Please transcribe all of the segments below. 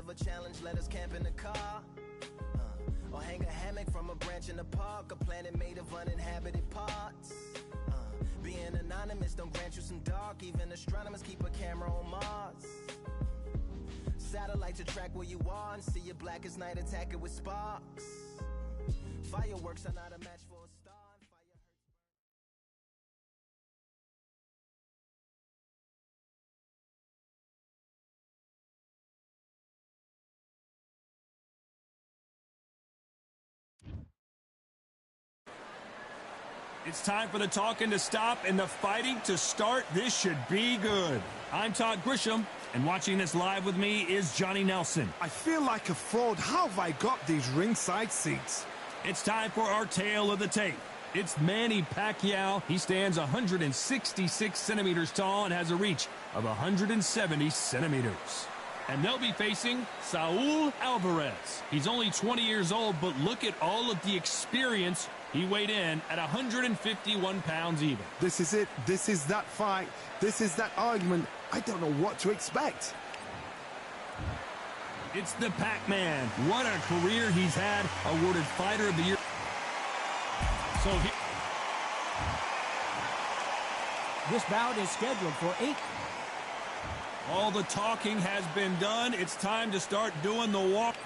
of a challenge, let us camp in the car. Or hang a hammock from a branch in the park, a planet made of uninhabited parts. Being anonymous don't grant you some dark, even astronomers keep a camera on Mars. Satellites track where you are and see you black as night, attack it with sparks. Fireworks are not a match for a star. It's time for the talking to stop and the fighting to start. This should be good. I'm Todd Grisham, and watching this live with me is Johnny Nelson. I feel like a fraud. How have I got these ringside seats? It's time for our tale of the tape. It's Manny Pacquiao. He stands 166 centimeters tall and has a reach of 170 centimeters. And they'll be facing Saul Alvarez. He's only 20 years old, but look at all of the experience. He weighed in at 151 pounds even. This is it. This is that fight. This is that argument. I don't know what to expect. It's the Pac-Man. What a career he's had. Awarded Fighter of the Year. So this bout is scheduled for 8. All the talking has been done. It's time to start doing the walk.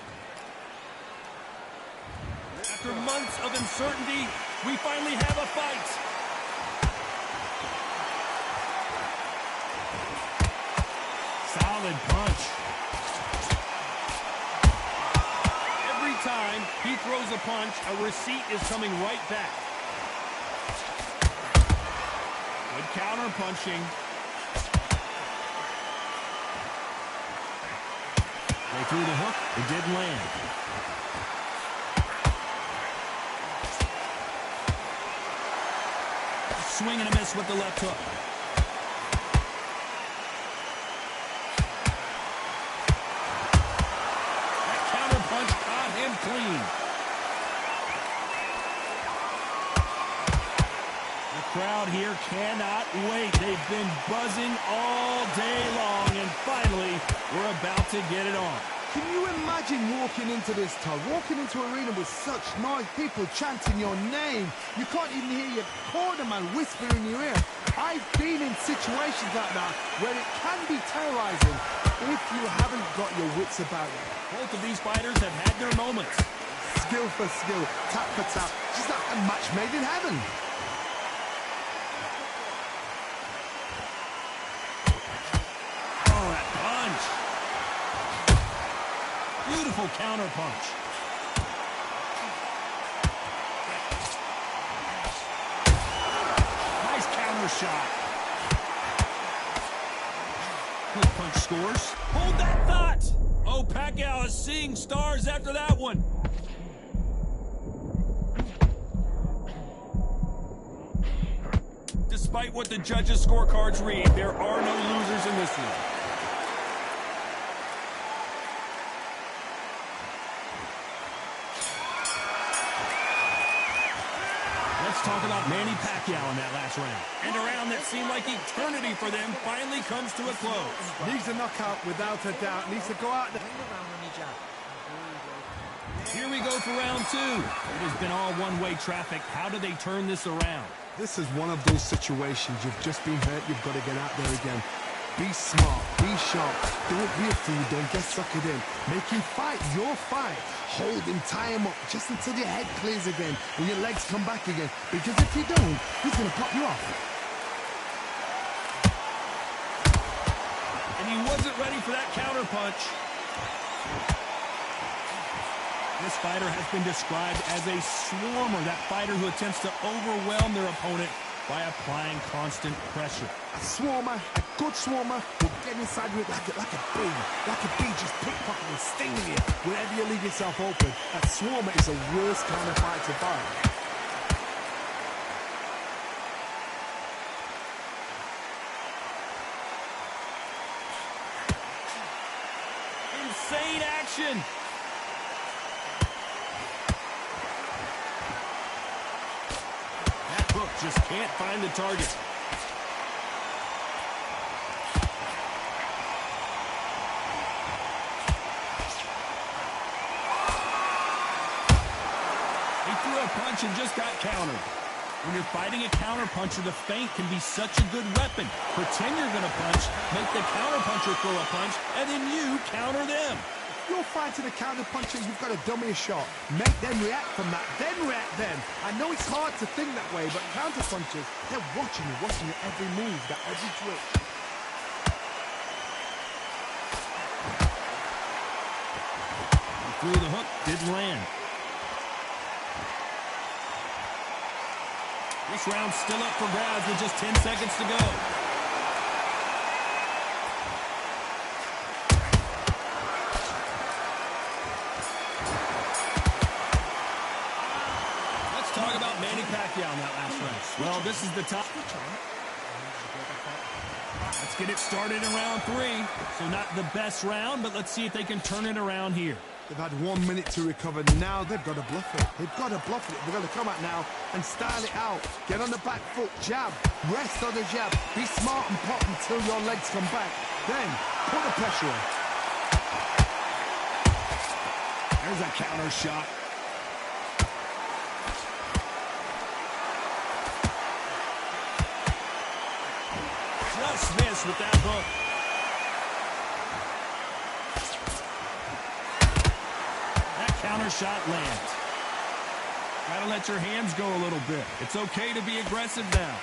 After months of uncertainty, we finally have a fight. Solid punch. Every time he throws a punch, a receipt is coming right back. Good counter punching. They threw the hook. It didn't land. Swing and a miss with the left hook. That counter punch caught him clean. The crowd here cannot wait. They've been buzzing all day long, and finally, we're about to get it on. Can you imagine walking into this, Todd? Walking into an arena with such noise, people chanting your name. You can't even hear your cornerman whisper in your ear. I've been in situations like that where it can be terrorizing if you haven't got your wits about you. Both of these fighters have had their moments. Skill for skill, tap for tap, just like a match made in heaven. Oh, that punch. Beautiful counter punch. Nice counter shot. Quick punch scores. Hold that thought. Oh, Pacquiao is seeing stars after that one. Despite what the judges' scorecards read, there are no losers in this one. Let's talk about Manny Pacquiao in that last round. And a round that seemed like eternity for them finally comes to a close. Needs a knockout without a doubt. Needs to go out there. Here we go for round 2. It has been all one-way traffic. How do they turn this around? This is one of those situations. You've just been hurt. You've got to get out there again. Be smart. Be sharp. Don't be a fool. Don't get suckered in. Make him fight your fight. Hold him, tie him up just until your head clears again and your legs come back again. Because if you don't, he's going to pop you off. And he wasn't ready for that counter punch. This fighter has been described as a swarmer, that fighter who attempts to overwhelm their opponent by applying constant pressure. A swarmer, a good swarmer, will get inside with it like a bee. Like a bee just pickpocketing, stinging you wherever you leave yourself open. A swarmer is the worst kind of fight to fight. Insane action. Just can't find the target. punch and just got countered. When you're fighting a counterpuncher, the feint can be such a good weapon. Pretend you're going to punch, make the counterpuncher throw a punch, and then you counter them. If you're fighting a counterpuncher, you've got to dummy a shot. Make them react from that, then react then. I know it's hard to think that way, but counterpunchers, they're watching your every move, that every twitch. Through the hook, didn't land. This round's still up for grabs with just 10 seconds to go. Let's talk about Manny Pacquiao in that last round. Well, this is the top. Let's get it started in round 3. So not the best round, but let's see if they can turn it around here. They've had 1 minute to recover. Now they've got to bluff it. They've got to bluff it. They've got to come out now and style it out. Get on the back foot, jab, rest on the jab. Be smart and pop until your legs come back. Then put the pressure on. There's a counter shot. Just missed with that hook. Counter shot lands. Gotta let your hands go a little bit. It's okay to be aggressive now.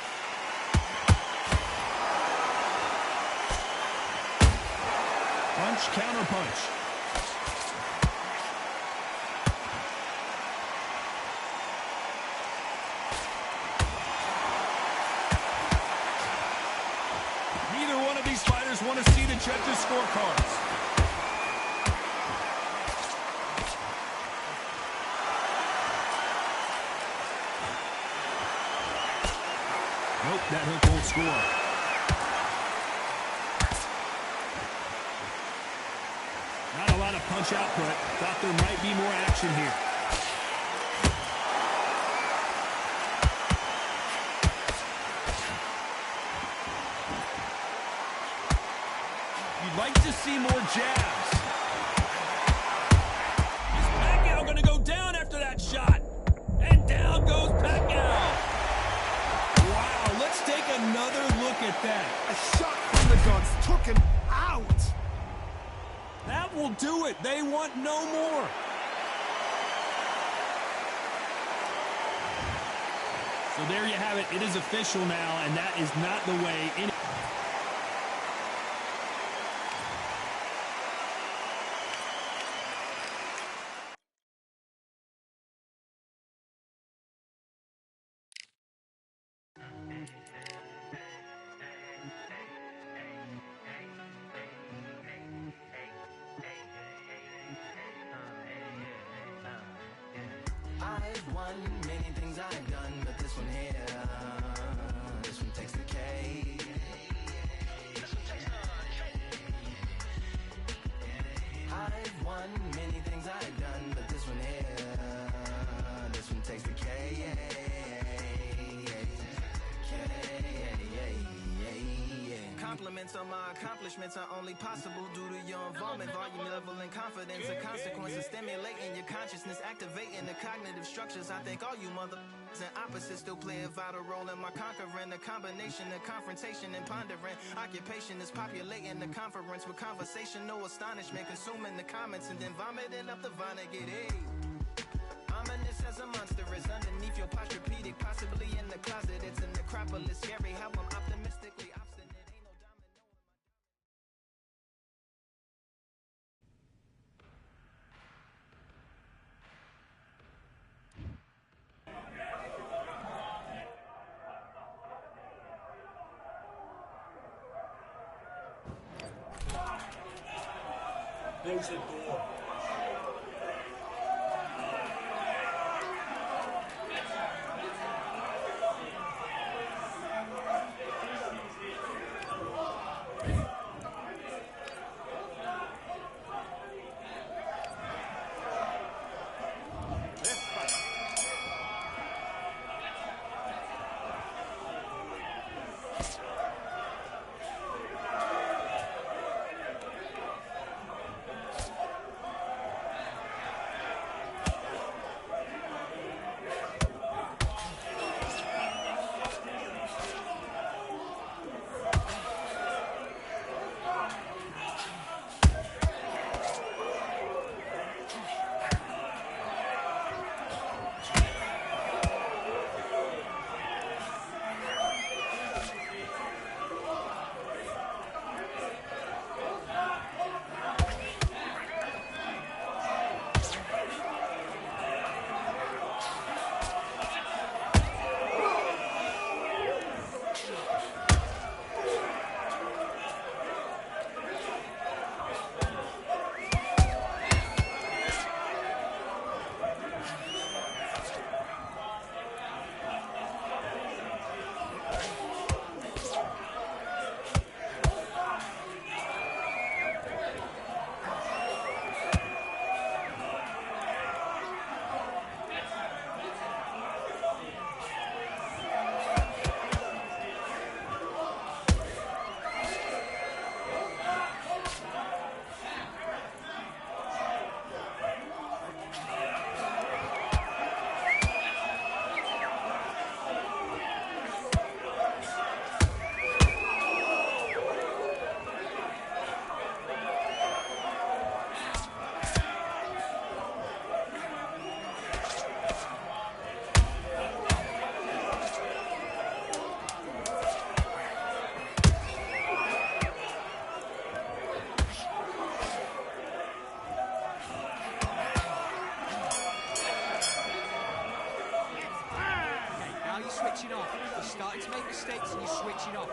Punch, counter punch. Neither one of these fighters want to see the judges' scorecards. Nope, that hook won't score. Not a lot of punch output. Thought there might be more action here. You'd like to see more jabs. Is Pacquiao going to go down after that shot? And down goes Pacquiao. Let's take another look at that. A shot from the gods, took him out. That will do it. They want no more. So there you have it. It is official now, and that is not the way any... I've won many things I've done, but this one here, this one takes the cake. I've won many things I've done, but this one here, this one takes the cake. Compliments on my accomplishments are only possible due to your involvement, volume, level, and confidence. The consequences stimulating your consciousness, activating the cognitive structures. I think all you motherfuckers and opposites still play a vital role in my conquering. The combination of confrontation and pondering. Occupation is populating the conference with conversation, no astonishment, consuming the comments and then vomiting up the Vonnegut. Hey. Ominous as a monster is underneath your posturepedic, possibly in the closet. It's a necropolis, scary how I'm optimistically obstinate. Close the door. You're starting to make mistakes and you're switching off.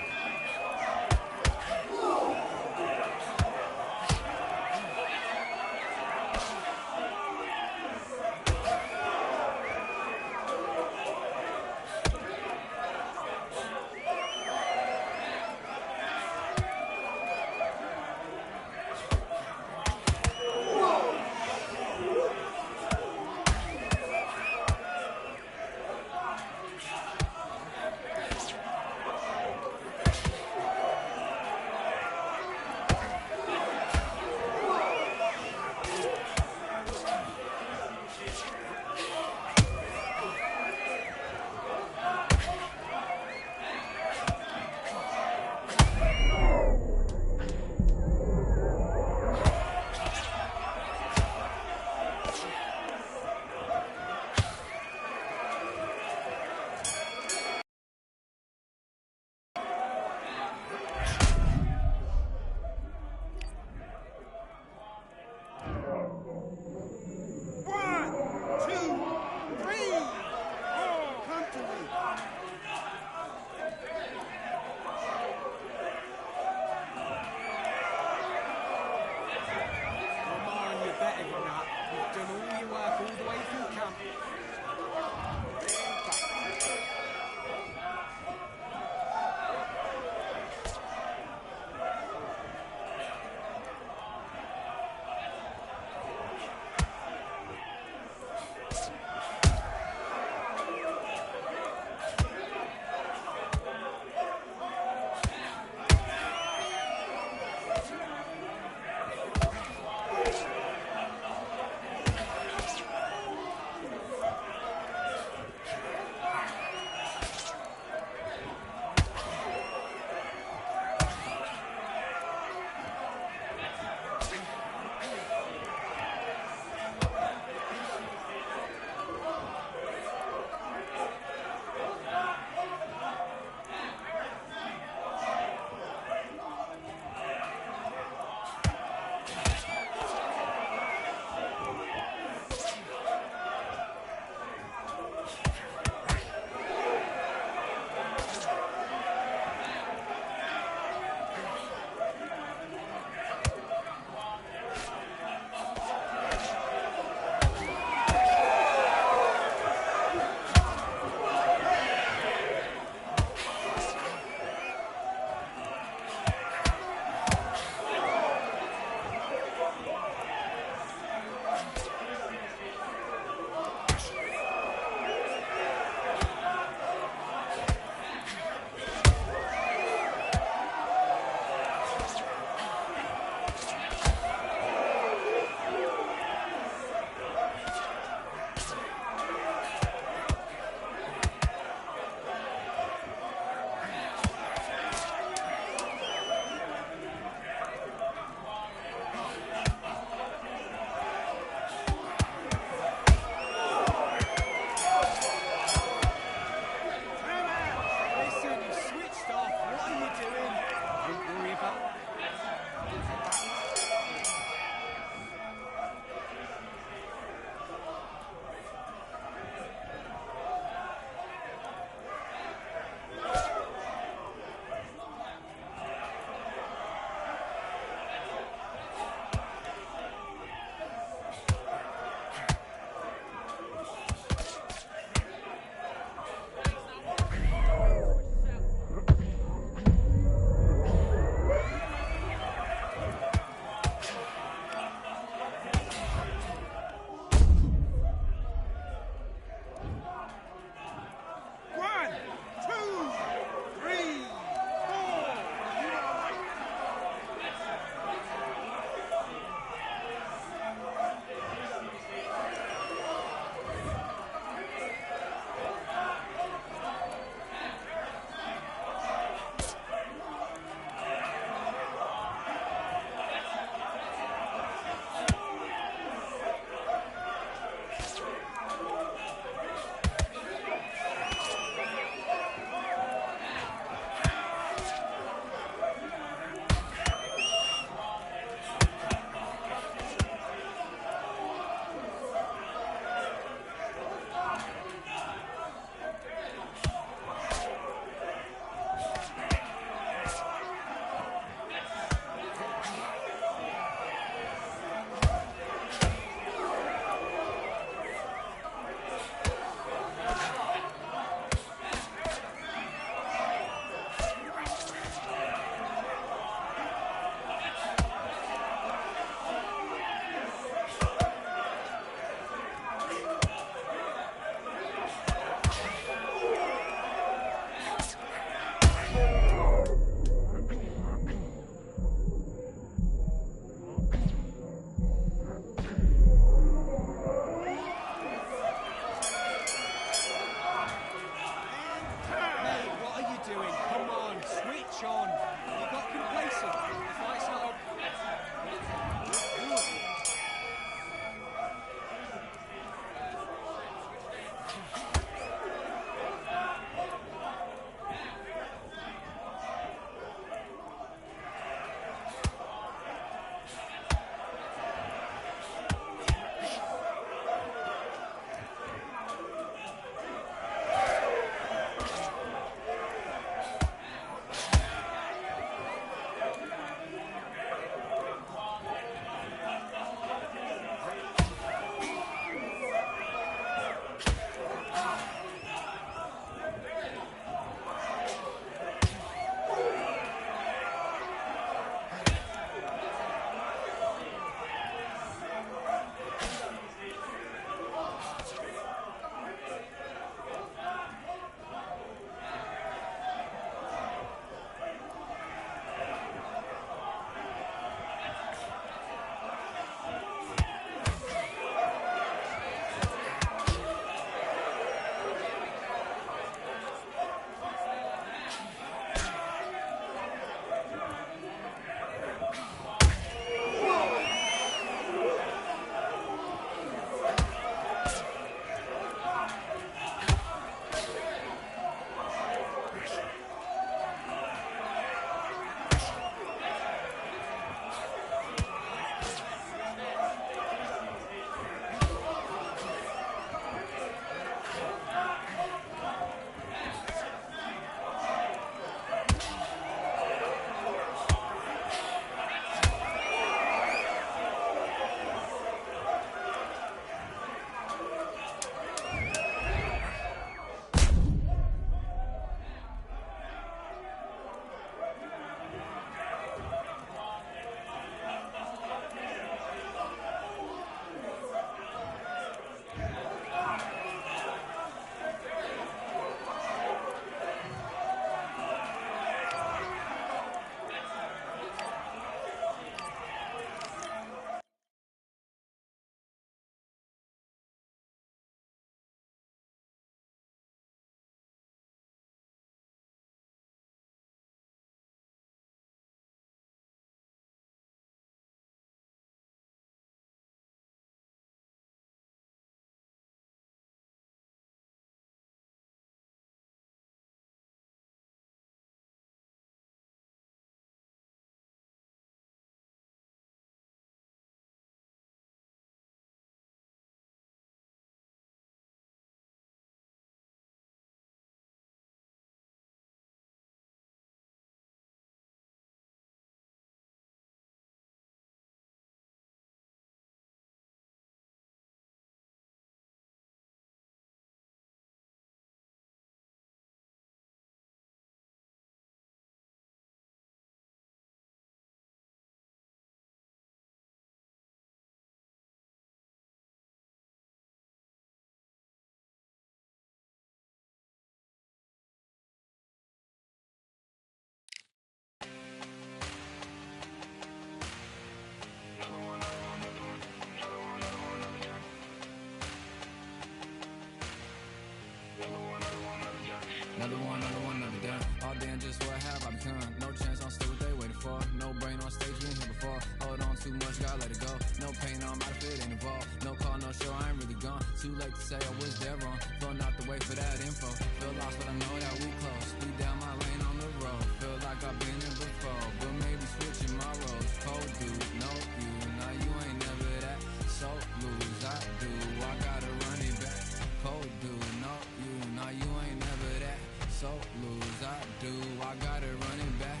another done. All damn, just what have I become? No chance, I'll stay what they waiting for. No brain on stage, been here before. Hold on too much, gotta let it go. No pain, I'm out if it ain't involved. No call, no show, I ain't really gone. Too late to say I was dead wrong. Flown out the way for that info. Feel lost, but I know that we close. Speed down my lane on the road. Feel like I've been here before, but maybe switching my roles. Cold dude, no you. Now you ain't never that. So lose, I do. I gotta run it back. Cold dude, no you. Now you ain't never that. So lose, I do. I gotta run it back.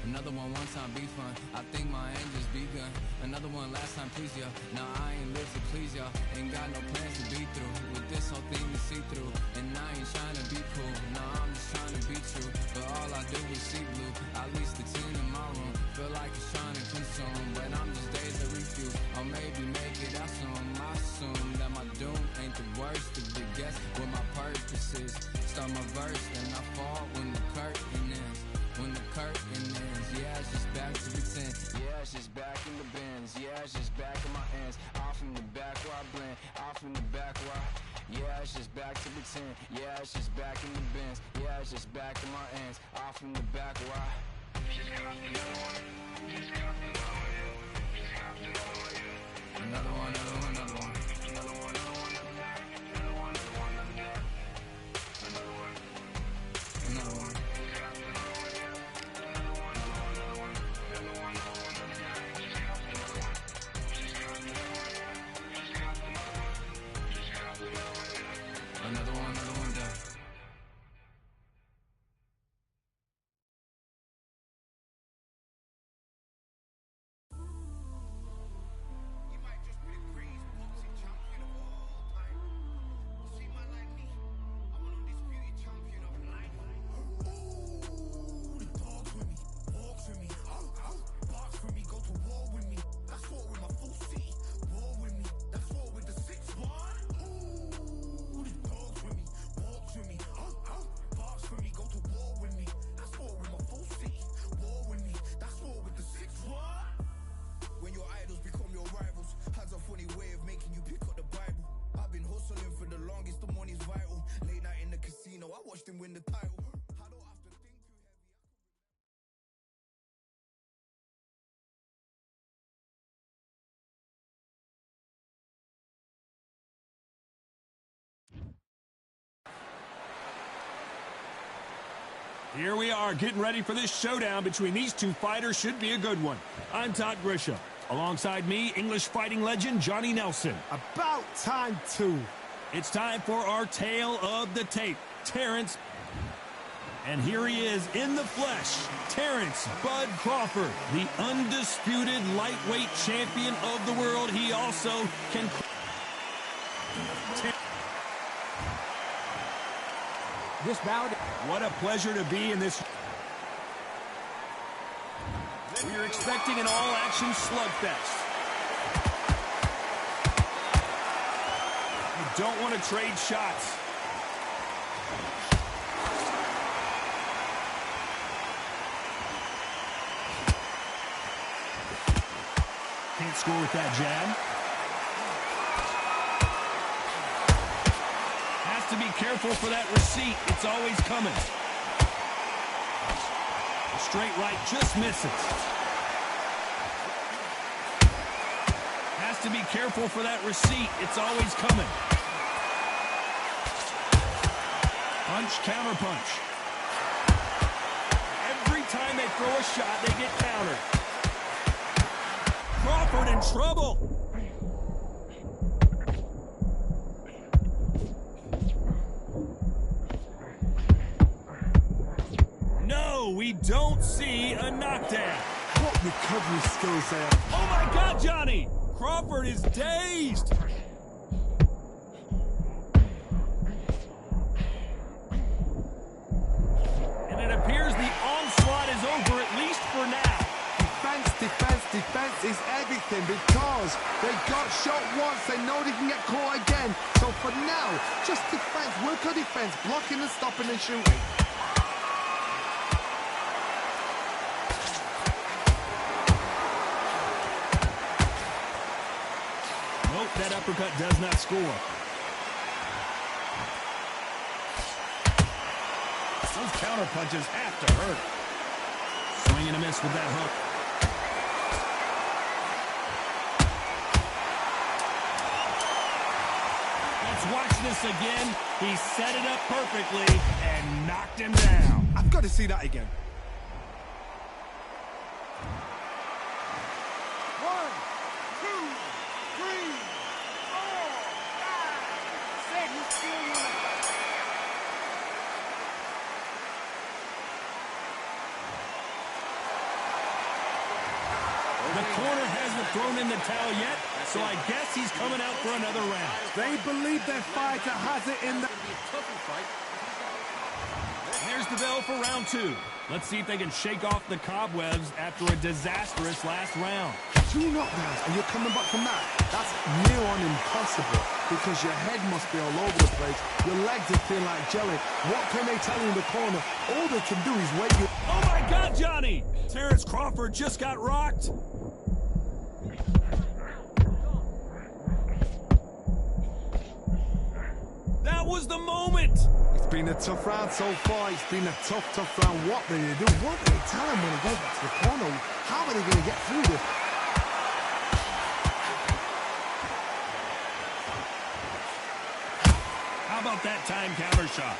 Another one time be fun. I think my end just begun. Another one last time please y'all. Now I ain't live to please y'all. Ain't got no plans to be through. With this whole thing to see through. And I ain't trying to be cool. No, I'm just trying to be true. But all I do is see blue. At least the 10 in my room. Feel like it's trying to consume. But I'm just days to refuse. Or maybe make it out soon. I assume that my doom ain't the worst. To be guess what my purpose is. Start my verse, then I fall when the curtain ends. When the curtain ends, yeah, it's just back to pretend. Yeah, it's just back in the bins. Yeah, it's just back in my ends. Off in the back where I blend. Off in the back where yeah, it's just back to pretend. Yeah, it's just back in the bins. Yeah, it's just back in my ends. Off in the back where another one. Here we are getting ready for this showdown between these two fighters. Should be a good one. I'm Todd Grisham. Alongside me, English fighting legend Johnny Nelson. About time, too. It's time for our tale of the tape. Terrence. And here he is in the flesh. Terrence Bud Crawford, the undisputed lightweight champion of the world. He also can... This bout... What a pleasure to be in this. We are expecting an all-action slugfest. You don't want to trade shots. Can't score with that jab. To be careful for that receipt. It's always coming. A straight right just misses. Has to be careful for that receipt. It's always coming. Punch, counter punch. Every time they throw a shot, they get countered. Crawford in trouble. We don't see a knockdown. What recovery skills there. Oh my God, Johnny! Crawford is dazed. And it appears the onslaught is over, at least for now. Defense is everything because they got shot once. They know they can get caught again. So for now, just defense, work on defense, blocking and stopping and shooting. That uppercut does not score. Those counter punches have to hurt. Swing and a miss with that hook. Let's watch this again. He set it up perfectly and knocked him down. I've got to see that again. 1, 2, 3, 4, 5, 6, 7. The corner hasn't thrown in the towel yet, so I guess he's coming out for another round. They believe their fighter has it in the... There's the bell for round 2. Let's see if they can shake off the cobwebs after a disastrous last round. 2 knockdowns and you're coming back from that. That's near on impossible because your head must be all over the place. Your legs are feeling like jelly. What can they tell you in the corner? All they can do is wait you. Oh my God, Johnny! Terrence Crawford just got rocked. That was the moment. It's been a tough round so far. It's been a tough round. What do they do? What do they tell him when he goes back to the corner? How are they going to get through this? How about that time counter shot?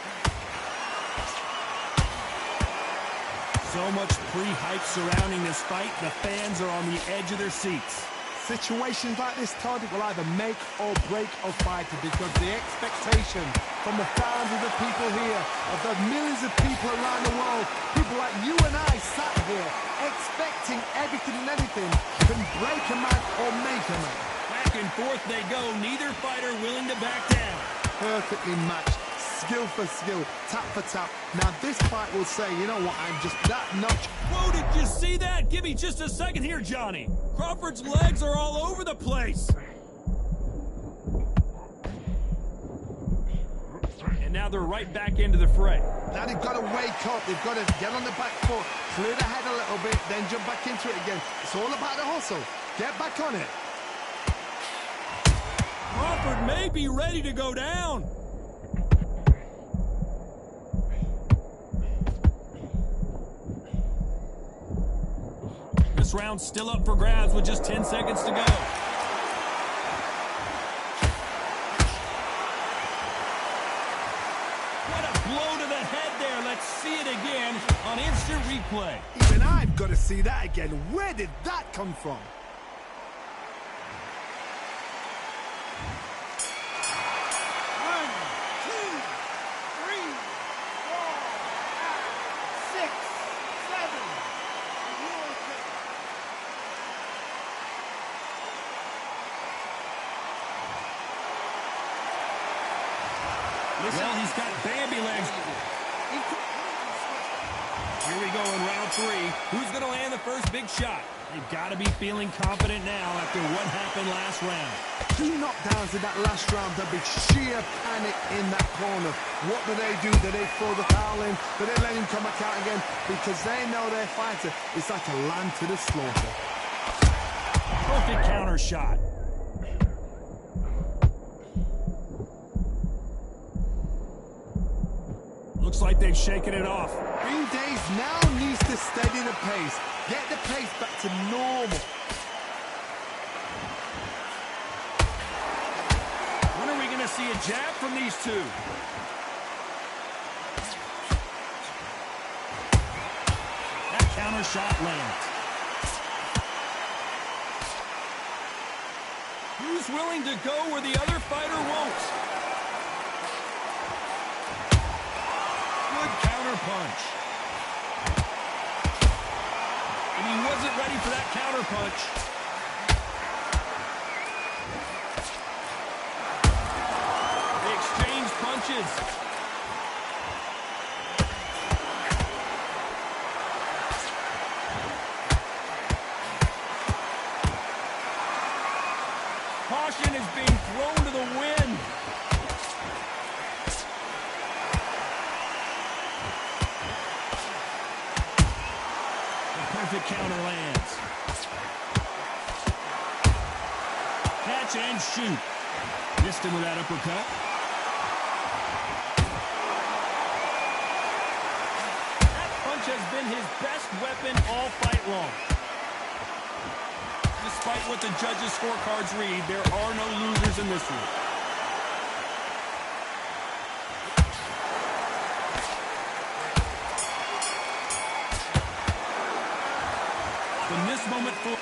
So much pre-hype surrounding this fight, the fans are on the edge of their seats. Situations like this, Todd, will either make or break a fighter because the expectation from the thousands of people here, of the millions of people around the world, people like you and I sat here expecting everything and anything can break a man or make a man. Back and forth they go, neither fighter willing to back down. Perfectly matched, skill for skill, tap for tap. Now this fight will say, you know what, I'm just that notch. Whoa, did you see that? Give me just a second here, Johnny. Crawford's legs are all over the place. And now they're right back into the fray. Now they've got to wake up, they've got to get on the back foot, clear the head a little bit, then jump back into it again. It's all about the hustle. Get back on it. Crawford may be ready to go down. This round's still up for grabs with just 10 seconds to go. What a blow to the head there. Let's see it again on instant replay. Even I've got to see that again. Where did that come from? Well, he's got Bambi legs. Here we go in round 3. Who's going to land the first big shot? They've got to be feeling confident now after what happened last round. 2 knockdowns in that last round. There'll be sheer panic in that corner. What do? Do they throw the foul in? Do they let him come back out again? Because they know their fighter is like a lamb to the slaughter. Perfect counter shot. Looks like they've shaken it off. Green Days now needs to steady the pace. Get the pace back to normal. When are we going to see a jab from these two? That counter shot lands. Who's willing to go where the other fighter won't? Counter punch. And he wasn't ready for that counter punch. They exchange punches. Caution is being thrown to the wind. Perfect counter lands. Catch and shoot. Missed him with that uppercut. punch has been his best weapon all fight long. Despite what the judges' scorecards read, there are no losers in this one. From this moment forward,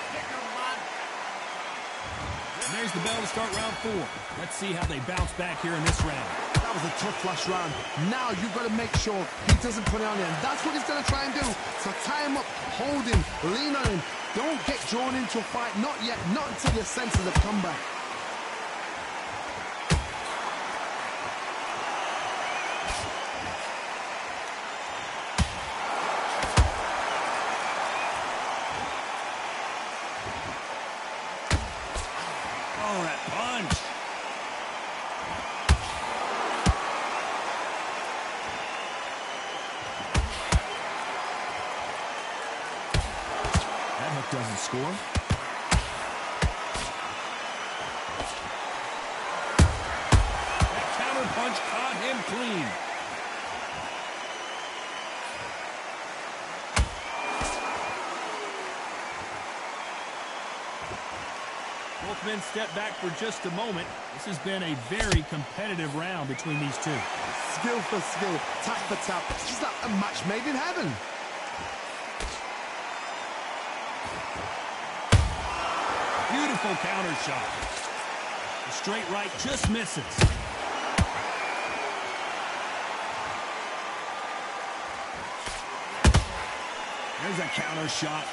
and there's the bell to start round 4. Let's see how they bounce back here in this round. That was a tough last round. Now you've got to make sure he doesn't put it on you. And that's what he's going to try and do. So tie him up, hold him, lean on him. Don't get drawn into a fight. Not yet. Not until your senses have come back. Oh, that punch. That hook doesn't score. That counter punch caught him clean. Both men step back for just a moment. This has been a very competitive round between these two. Skill for skill, tap for tap. It's just like a match made in heaven. Beautiful counter shot. The straight right just misses. There's a counter shot.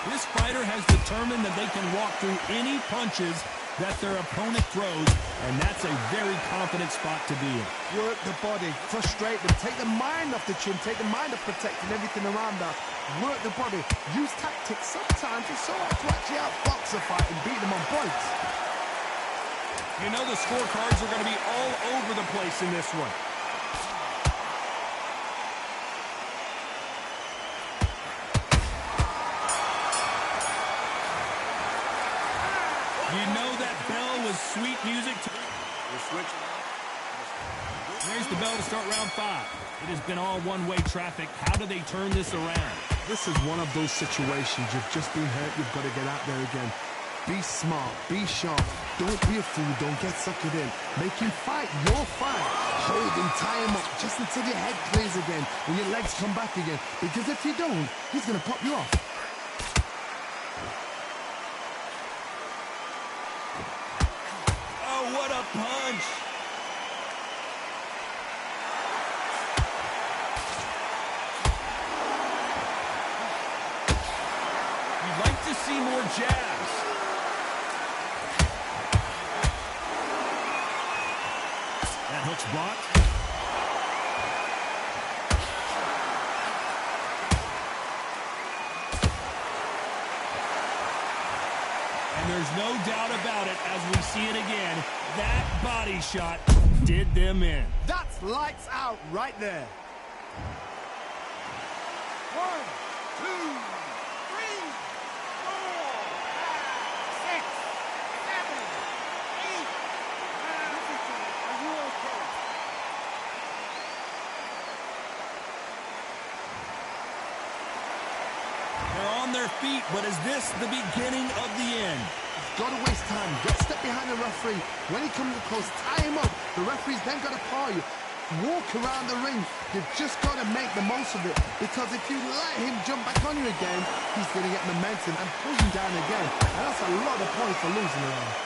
This fighter has determined that they can walk through any punches that their opponent throws, and that's a very confident spot to be in. Work the body, frustrate them, take the mind off the chin, take the mind off protecting everything around that. Work the body, use tactics. Sometimes it's so hard to actually outbox a fight and beat them on points. You know the scorecards are going to be all over the place in this one. You know that bell was sweet music. We're switching. There's the bell to start round 5. It has been all one-way traffic. How do they turn this around? This is one of those situations. You've just been hurt. You've got to get out there again. Be smart. Be sharp. Don't be a fool. Don't get suckered in. Make him fight your fight. Hold him, tie him up just until your head clears again and your legs come back again. Because if you don't, he's going to pop you off. Oh, what a punch! You'd like to see more jabs. That hook's blocked. And there's no doubt about it as we see it again. That body shot did them in. That's lights out right there. 1, 2, 3, 4, 6, 7, 8. Are you okay? They're on their feet, but is this the beginning of the end? Got to waste time. Get step behind the referee. When he comes close, tie him up. The referee's then got to paw you. Walk around the ring. You've just got to make the most of it. Because if you let him jump back on you again, he's going to get momentum and pull you down again. And that's a lot of points for losing around.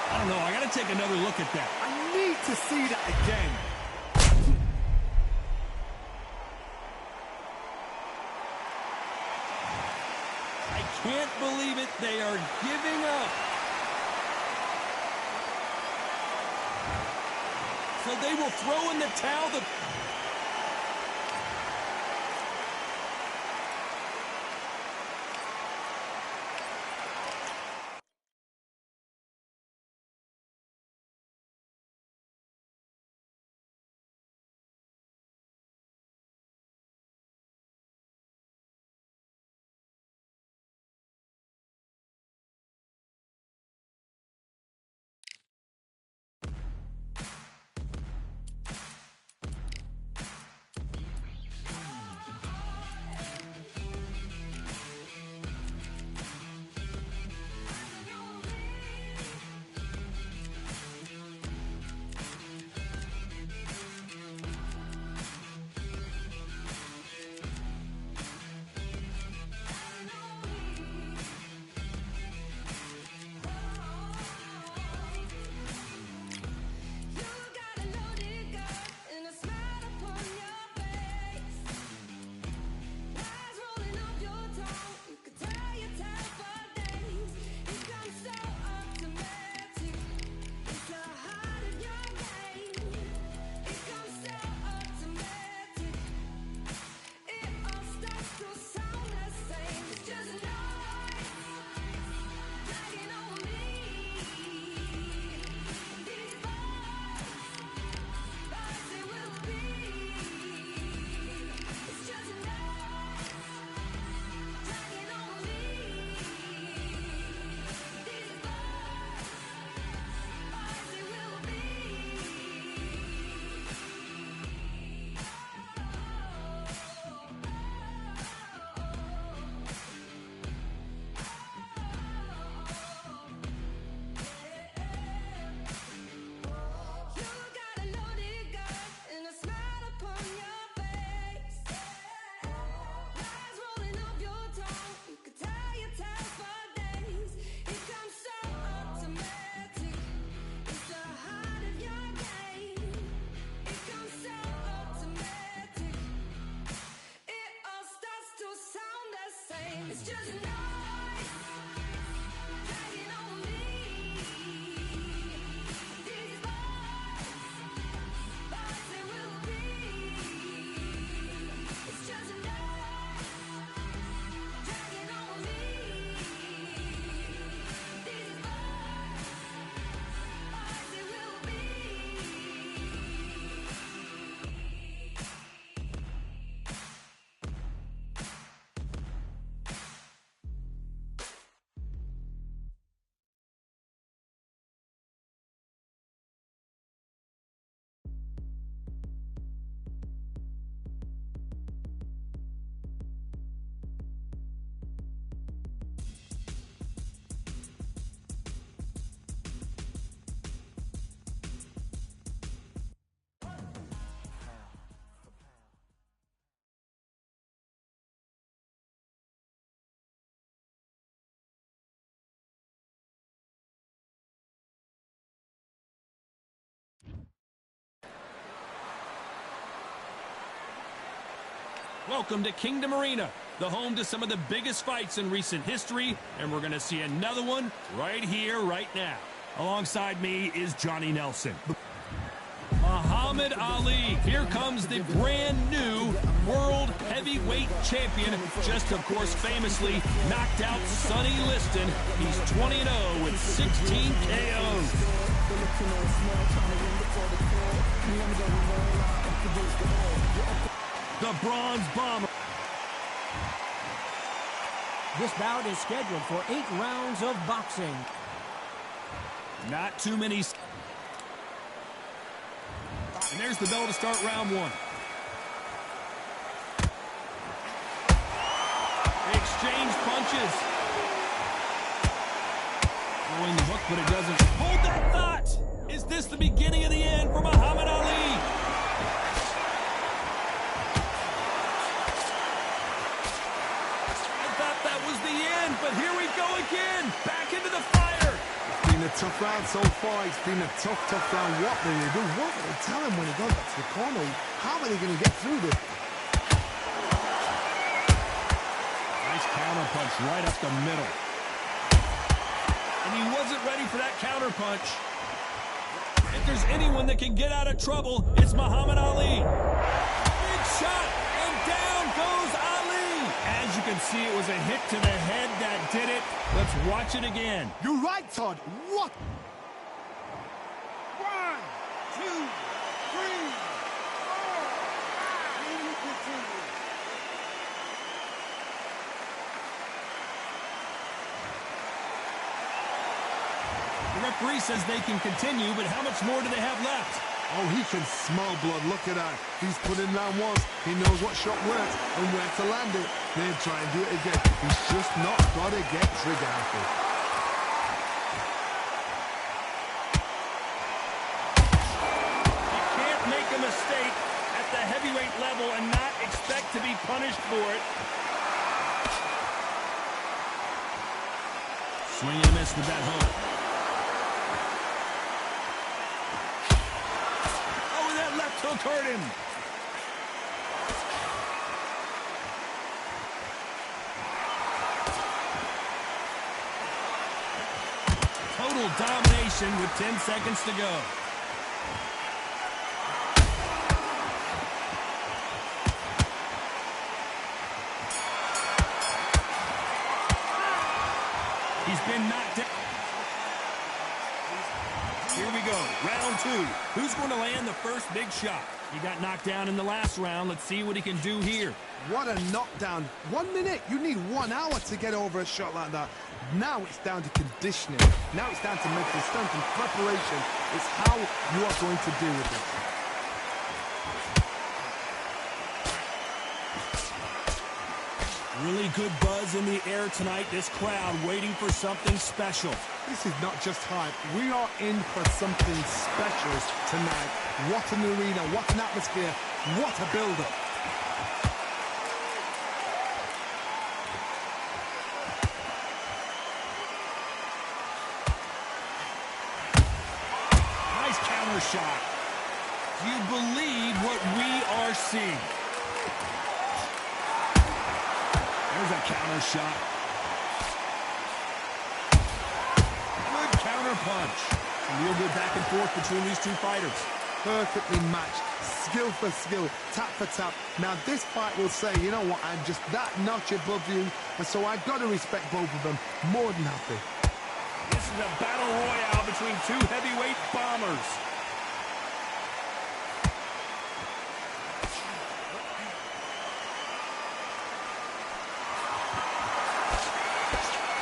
I don't know. I got to take another look at that. I need to see that again. I can't believe it. They are giving up. So they will throw in the towel. Welcome to Kingdom Arena, the home to some of the biggest fights in recent history, and we're going to see another one right here, right now. Alongside me is Johnny Nelson. Muhammad Ali, here comes the brand new World Heavyweight Champion, just of course famously knocked out Sonny Liston. He's 20-0 with 16 KOs. The Bronze Bomber. This bout is scheduled for 8 rounds of boxing. Not too many. And there's the bell to start round 1. They exchange punches. Throwing the hook, but it doesn't. Hold that thought! Is this the beginning of the end for Muhammad Ali? I thought that was the end, but here we go again. Back into the fire. It's been a tough round so far. It's been a tough round. What will they do? What will they tell him when he goes back to the corner? How are they going to get through this? Nice counter punch right up the middle. And he wasn't ready for that counter punch. If there's anyone that can get out of trouble, it's Muhammad Ali. Big shot, and down goes Ali. As you can see, it was a hit to the head that did it. Let's watch it again. You're right, Todd. What? 1, 2, 3, 4. Can you continue? The referee says they can continue, but how much more do they have left? Oh, he can smell blood. Look at that. He's put in round once. He knows what shot works and where to land it. Then try and do it again. He's just not got to get trigger happy. You can't make a mistake at the heavyweight level and not expect to be punished for it. Swing and a miss with that hook. Oh, that left hook hurt him. Total domination with 10 seconds to go. He's been knocked down. Here we go, round 2. Who's going to land the first big shot? He got knocked down in the last round. Let's see what he can do here. What a knockdown. 1 minute. You need 1 hour to get over a shot like that. Now it's down to conditioning. Now it's down to mental strength and preparation. It's how you are going to deal with it. Really good buzz in the air tonight. This crowd waiting for something special. This is not just hype. We are in for something special tonight. What an arena, what an atmosphere, what a build-up. Nice counter shot. Do you believe what we are seeing? There's a counter shot. Good counter punch. Some real good back and forth between these two fighters. Perfectly matched, skill for skill, tap for tap. Now this fight will say, you know what, I'm just that notch above you, and so I've got to respect both of them. More than happy. This is a battle royale between two heavyweight bombers.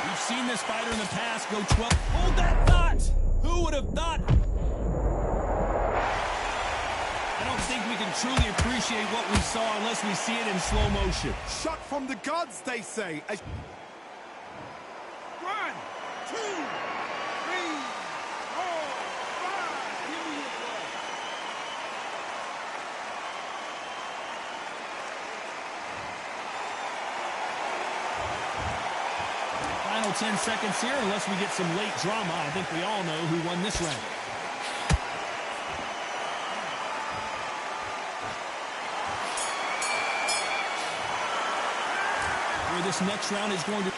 We've seen this fighter in the past go 12. Hold that thought! Who would have thought? I don't think we can truly appreciate what we saw unless we see it in slow motion. Shot from the gods, they say. 1, 2, 3, 4, 5. Give me your blood. Final 10 seconds here, unless we get some late drama. I think we all know who won this round. this next round is going to...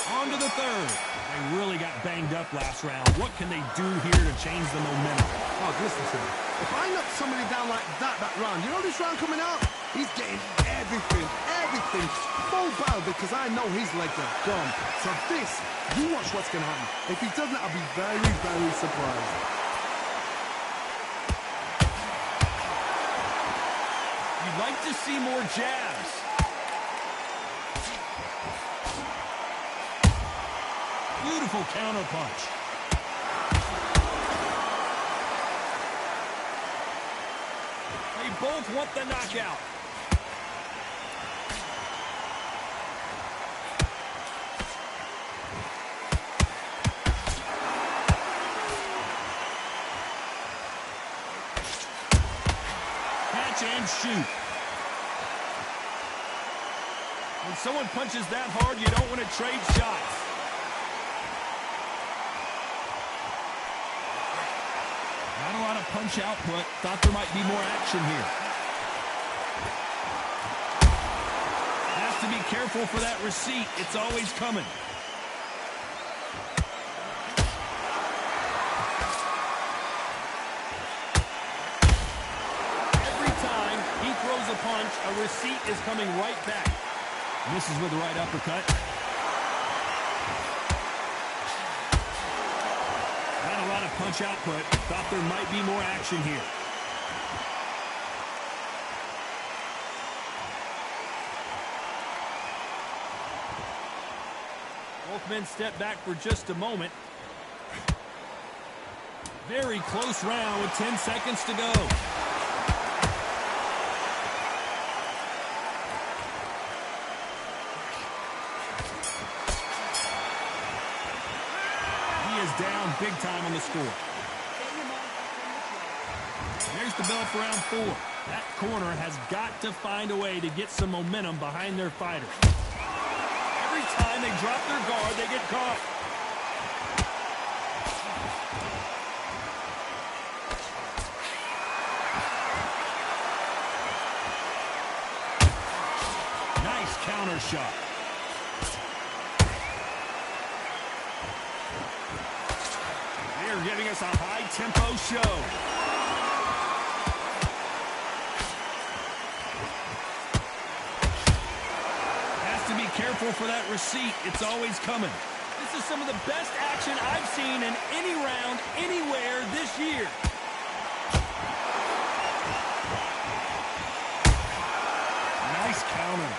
On to the third. They really got banged up last round. What can they do here to change the momentum? Oh, listen to me. If I knock somebody down like that round, you know this round coming out? He's getting everything full battle because I know his legs are gone. So this, you watch what's going to happen. If he doesn't, I'll be very, very surprised. You'd like to see more jabs. Beautiful counter punch. They both want the knockout. Catch and shoot. When someone punches that hard, you don't want to trade shots. Not a lot of punch output. Thought there might be more action here. Has to be careful for that receipt. It's always coming. Every time he throws a punch, a receipt is coming right back. Misses with the right uppercut. Not a lot of punch output. Thought there might be more action here. Both men step back for just a moment. Very close round with 10 seconds to go. Down big time on the score. There's the bell for round 4. That corner has got to find a way to get some momentum behind their fighter. Every time they drop their guard, they get caught. Nice counter shot. Giving us a high-tempo show. Has to be careful for that receipt. It's always coming. This is some of the best action I've seen in any round, anywhere this year. Nice counter.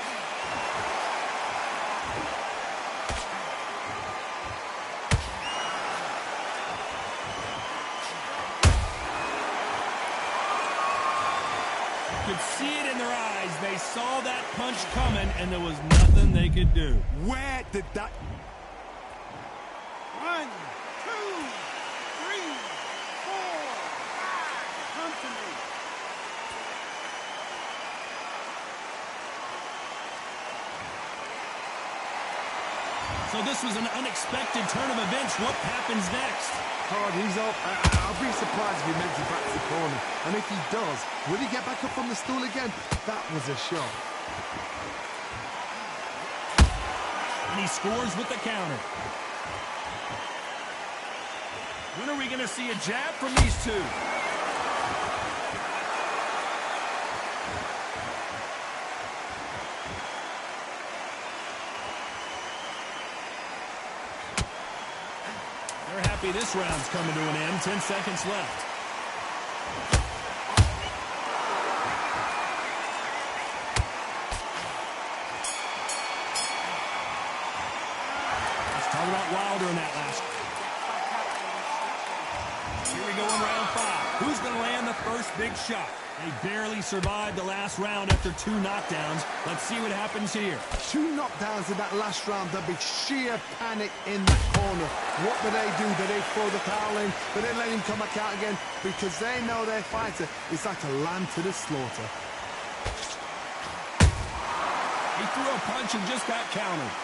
Could see it in their eyes. They saw that punch coming, and there was nothing they could do. Where did that... 1, 2, 3, 4, 5. Come to me. So this was an unexpected turn of events. What happens next? Hard, he's up. I'll be surprised if he makes it back to the corner. And if he does, will he get back up from the stool again? That was a shot. And he scores with the counter. When are we going to see a jab from these two? This round's coming to an end. 10 seconds left. Let's talk about Wilder in that last. Here we go in round 5. Who's going to land the first big shot? They barely survived the last round after 2 knockdowns. Let's see what happens here. 2 knockdowns in that last round. There'll be sheer panic in that corner. What do? Do they throw the towel in? Do they let him come back out again? Because they know their fighter is like a lamb to the slaughter. He threw a punch and just got countered.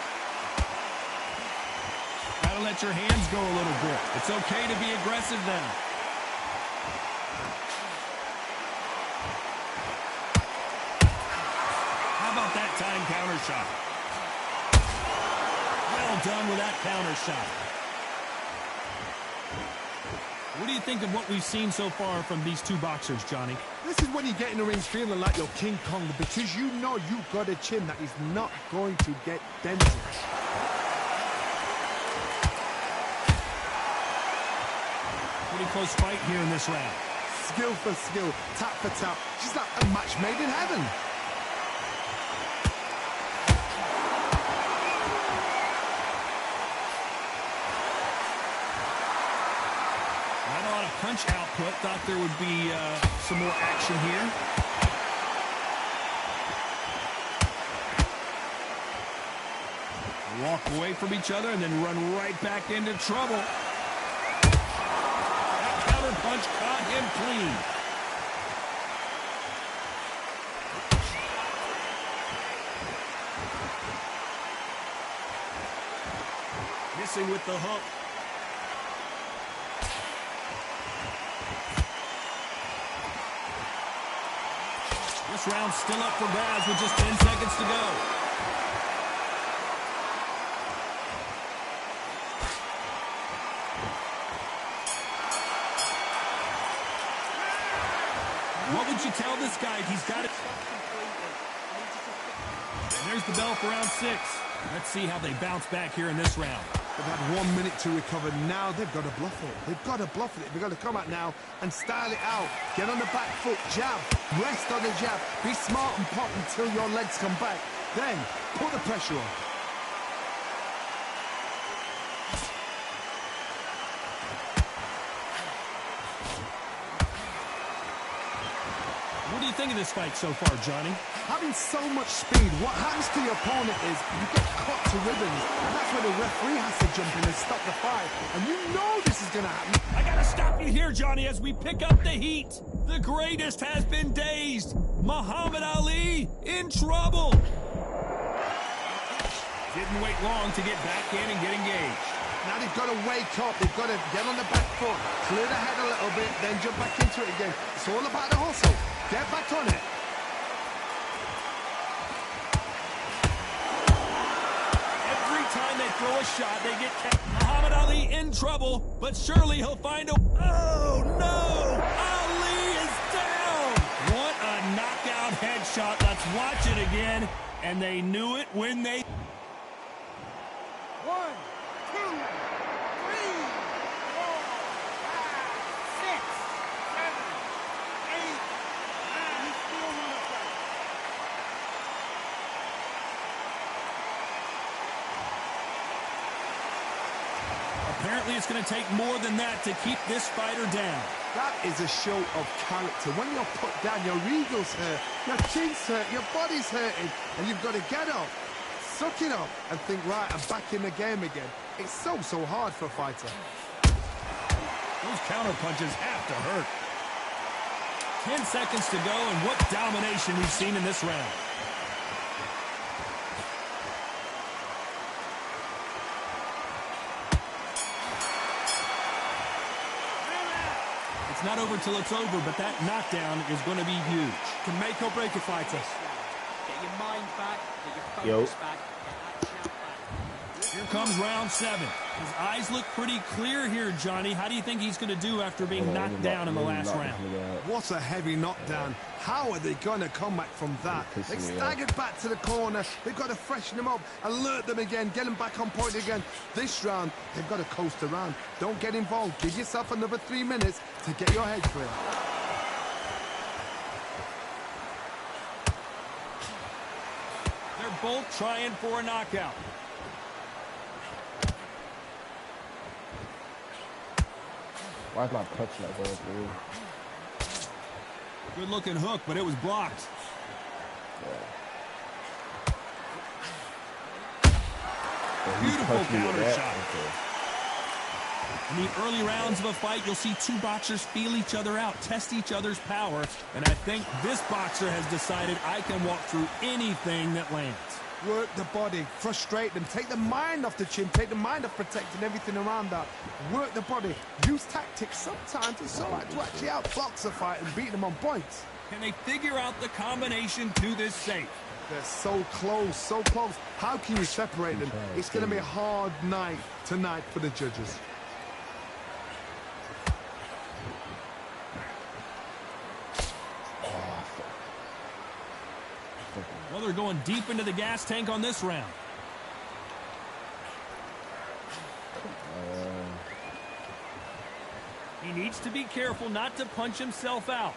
Gotta let your hands go a little bit. It's okay to be aggressive now. How about that big-time counter shot. Well done with that counter shot. What do you think of what we've seen so far from these two boxers, Johnny? This is when you get in the ring feeling like you're King Kong, because you know you've got a chin that is not going to get dented. Pretty close fight here in this round. Skill for skill, tap for tap. She's like a match made in heaven. Not a lot of punch output. Thought there would be some more action here. Walk away from each other and then run right back into trouble. Punch caught him clean. Missing with the hook. This round's still up for grabs with just 10 seconds to go. What would you tell this guy if he's got it? And there's the bell for round 6. Let's see how they bounce back here in this round. They've had 1 minute to recover. Now they've got to bluff it. They've got to bluff it. They've got to come out now and style it out. Get on the back foot, jab, rest on the jab. Be smart and pop until your legs come back. Then put the pressure on. What do you think of this fight so far, Johnny? Having so much speed, what happens to your opponent is you get cut to ribbons, and that's where the referee has to jump in and stop the fight. And you know this is going to happen. I got to stop you here, Johnny, as we pick up the heat. The greatest has been dazed. Muhammad Ali in trouble. Didn't wait long to get back in and get engaged. Now they've got to wake up. They've got to get on the back foot, clear the head a little bit, then jump back into it again. It's all about the hustle. Get back on it. Every time they throw a shot, they get kept. Muhammad Ali in trouble, but surely he'll find a... Oh, no! Ali is down! What a knockout headshot. Let's watch it again. And they knew it when they... 1, 2, 3, 4, 5, 6, 7, 8, 9. He's still on the fight. Apparently it's going to take more than that to keep this fighter down. That is a show of character. When you're put down, your ego's hurt, your chin's hurt, your body's hurting, and you've got to get up, suck it up, and think, right, I'm back in the game again. It's so hard for a fighter. Those counter punches have to hurt. 10 seconds to go, and what domination we've seen in this round. It's not over till it's over, but that knockdown is going to be huge. Can make or break a fighter. Get your mind back, get your focus back, get that shout back. Here comes round 7. His eyes look pretty clear here, Johnny. How do you think he's going to do after being knocked down in the last round? What a heavy knockdown. How are they going to come back from that? They staggered back to the corner. They've got to freshen them up, alert them again, get them back on point again. This round, they've got to coast around. Don't get involved. Give yourself another 3 minutes to get your head clear. They're both trying for a knockout. Why is my punch not going through? Good looking hook, but it was blocked. Beautiful counter shot. In the early rounds of a fight, you'll see two boxers feel each other out, test each other's power, and I think this boxer has decided I can walk through anything that lands. Work the body, frustrate them, take the mind off the chin, take the mind off protecting everything around that. Work the body, use tactics. Sometimes it's all right to actually outbox a fight and beat them on points. Can they figure out the combination to this safe? They're so close, so close. How can you separate them? It's going to be a hard night tonight for the judges. Well, they're going deep into the gas tank on this round. He needs to be careful not to punch himself out.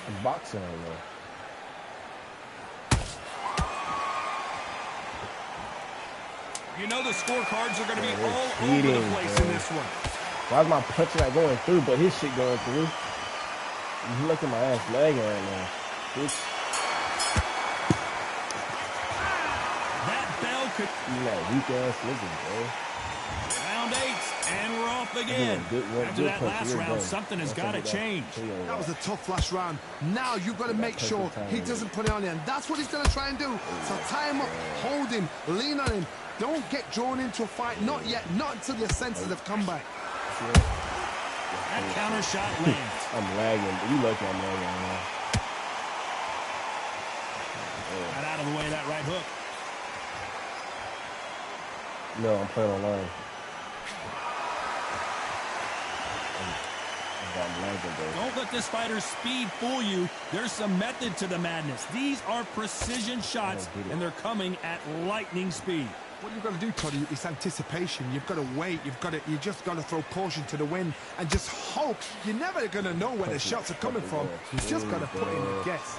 I'm boxing right now. You know the scorecards are going to be all over the place in this one. Why is my punch not going through, but his shit going through? You look at my ass lagging right now. Bitch. That bell could... You like weak ass nigga, bro. Round 8, and we're off again. After that last round, something has got to change. That was a tough last round. Now you've got to make sure he doesn't put it on you, and that's what he's going to try and do. So tie him up, hold him, lean on him. Don't get drawn into a fight. Not yet. Not until your senses have come back. That counter shot lands. I'm lagging. You lucky I'm lagging right now. Got out of the way of that right hook. No, I'm playing online. I'm lagging, bro. Don't let this fighter's speed fool you. There's some method to the madness. These are precision shots, and they're coming at lightning speed. What you've got to do, Toddy, is anticipation. You've got to wait. You just got to throw caution to the wind and just hope. You're never going to know where the shots are coming from. You've just got to put in a guess.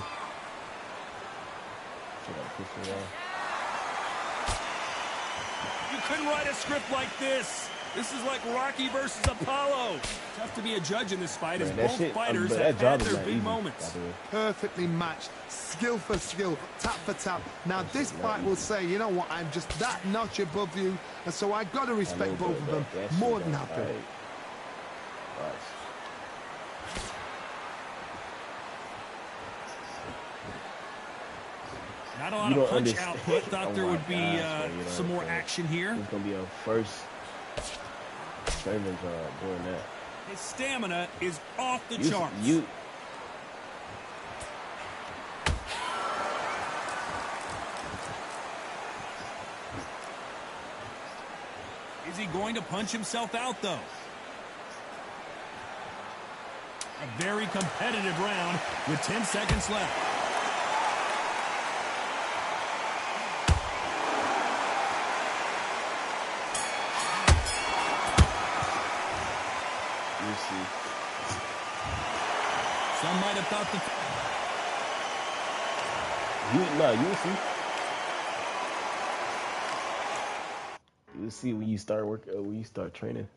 You couldn't write a script like this. This is like Rocky versus Apollo. Tough to be a judge in this fight as both fighters have had their big moments. Perfectly matched, skill for skill, tap for tap. Now this fight will say, you know what, I'm just that notch above you, and so I got to respect both of them. More than happy. Not a lot of punch output. Thought there would be some more action here. It's going to be a first servant doing that. His stamina is off the charts. Is he going to punch himself out, though? A very competitive round with 10 seconds left. Some might have thought you see when you start when you start training.